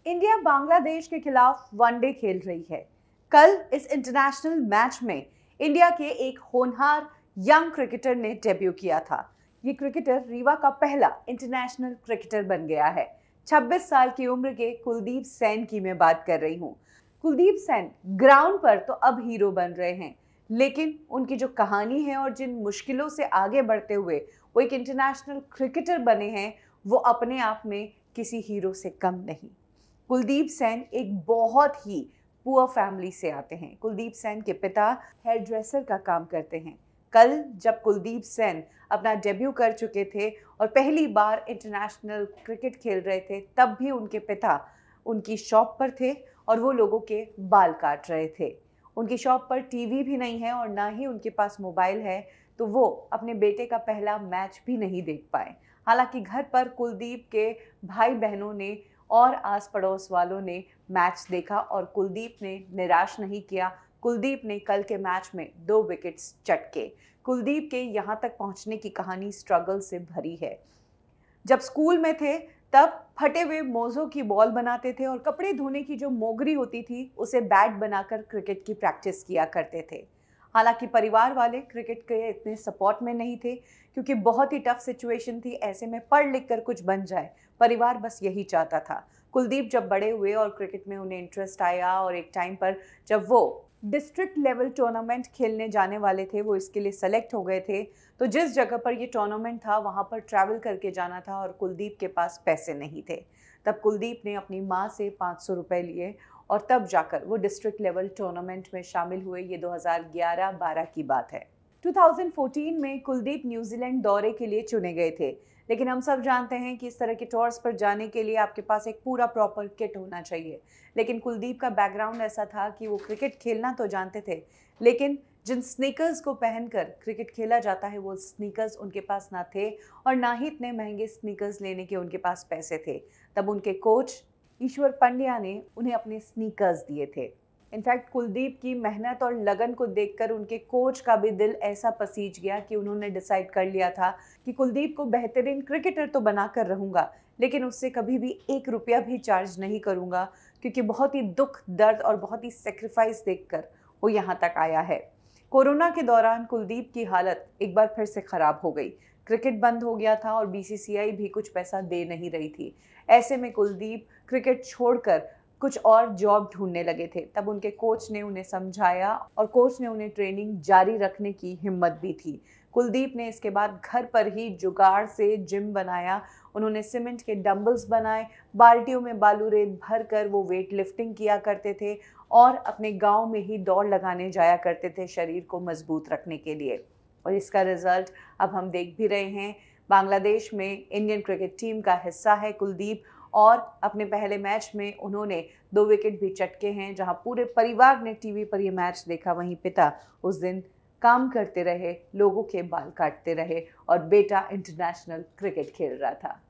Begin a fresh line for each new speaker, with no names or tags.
India Bangladesh के खिलाफ one day खेल रही है। कल इस इंटरनेशनल मैच में इंडिया के एक होनहार यंग क्रिकेटर ने डेब्यू किया था। ये क्रिकेटर रीवा का पहला इंटरनेशनल क्रिकेटर बन गया है। 26 साल की उम्र के कुलदीप सेन की मैं बात कर रही हूँ। कुलदीप सेन ग्राउंड पर तो अब हीरो बन रहे हैं, लेकिन उनकी जो कहानी है और जिन मुश्किलों से आगे बढ़ते हुए वो एक इंटरनेशनल क्रिकेटर बने हैं, वो अपने आप में किसी हीरो से कम नहीं। कुलदीप सेन एक बहुत ही पुअर फैमिली से आते हैं। कुलदीप सेन के पिता हेयर ड्रेसर का काम करते हैं। कल जब कुलदीप सेन अपना डेब्यू कर चुके थे और पहली बार इंटरनेशनल क्रिकेट खेल रहे थे, तब भी उनके पिता उनकी शॉप पर थे और वो लोगों के बाल काट रहे थे। उनकी शॉप पर टीवी भी नहीं है और ना ही उनके पास मोबाइल है, तो वो अपने बेटे का पहला मैच भी नहीं देख पाए। हालांकि घर पर कुलदीप के भाई बहनों ने और आस पड़ोस वालों ने मैच देखा और कुलदीप ने निराश नहीं किया। कुलदीप ने कल के मैच में 2 विकेट्स चटके। कुलदीप के यहाँ तक पहुँचने की कहानी स्ट्रगल से भरी है। जब स्कूल में थे तब फटे हुए मोज़ों की बॉल बनाते थे और कपड़े धोने की जो मोगरी होती थी उसे बैट बनाकर क्रिकेट की प्रैक्टिस किया करते थे। हालांकि परिवार वाले क्रिकेट के इतने सपोर्ट में नहीं थे, क्योंकि बहुत ही टफ सिचुएशन थी। ऐसे में पढ़ लिख कर कुछ बन जाए, परिवार बस यही चाहता था। कुलदीप जब बड़े हुए और क्रिकेट में उन्हें इंटरेस्ट आया और एक टाइम पर जब वो डिस्ट्रिक्ट लेवल टूर्नामेंट खेलने जाने वाले थे, वो इसके लिए सेलेक्ट हो गए थे, तो जिस जगह पर ये टूर्नामेंट था वहाँ पर ट्रैवल करके जाना था और कुलदीप के पास पैसे नहीं थे। तब कुलदीप ने अपनी माँ से 500 रुपये लिए और तब जाकर वो डिस्ट्रिक्ट लेवल टूर्नामेंट में शामिल हुए। ये 2011-12 की बात है। 2014 में कुलदीप न्यूजीलैंड दौरे के लिए चुने गए थे, लेकिन हम सब जानते हैं कि इस तरह के टूर्स पर जाने के लिए आपके पास एक पूरा प्रॉपर किट होना चाहिए। लेकिन कुलदीप का बैकग्राउंड ऐसा था कि वो क्रिकेट खेलना तो जानते थे, लेकिन जिन स्नीकर्स को पहनकर क्रिकेट खेला जाता है वो स्नीकर्स उनके पास ना थे और ना ही इतने महंगे स्नीकर्स लेने के उनके पास पैसे थे। तब उनके कोच ईश्वर पंड्या ने उन्हें अपने स्नीकर्स दिए थे। इनफैक्ट कुलदीप की मेहनत और लगन को देखकर उनके कोच का भी दिल ऐसा पसीज गया कि उन्होंने डिसाइड कर लिया था कि कुलदीप को बेहतरीन क्रिकेटर तो बनाकर रहूँगा, लेकिन उससे कभी भी 1 रुपया भी चार्ज नहीं करूँगा, क्योंकि बहुत ही दुख दर्द और बहुत ही सेक्रीफाइस देखकर वो यहाँ तक आया है। कोरोना के दौरान कुलदीप की हालत एक बार फिर से ख़राब हो गई। क्रिकेट बंद हो गया था और बीसीसीआई भी कुछ पैसा दे नहीं रही थी। ऐसे में कुलदीप क्रिकेट छोड़कर कुछ और जॉब ढूंढने लगे थे। तब उनके कोच ने उन्हें समझाया और कोच ने उन्हें ट्रेनिंग जारी रखने की हिम्मत भी थी। कुलदीप ने इसके बाद घर पर ही जुगाड़ से जिम बनाया। उन्होंने सीमेंट के डंबल्स बनाए, बाल्टियों में बालू रेत भर कर वो वेट लिफ्टिंग किया करते थे और अपने गांव में ही दौड़ लगाने जाया करते थे शरीर को मजबूत रखने के लिए। और इसका रिजल्ट अब हम देख भी रहे हैं। बांग्लादेश में इंडियन क्रिकेट टीम का हिस्सा है कुलदीप और अपने पहले मैच में उन्होंने 2 विकेट भी चटके हैं। जहां पूरे परिवार ने टीवी पर ये मैच देखा, वहीं पिता उस दिन काम करते रहे, लोगों के बाल काटते रहे और बेटा इंटरनेशनल क्रिकेट खेल रहा था।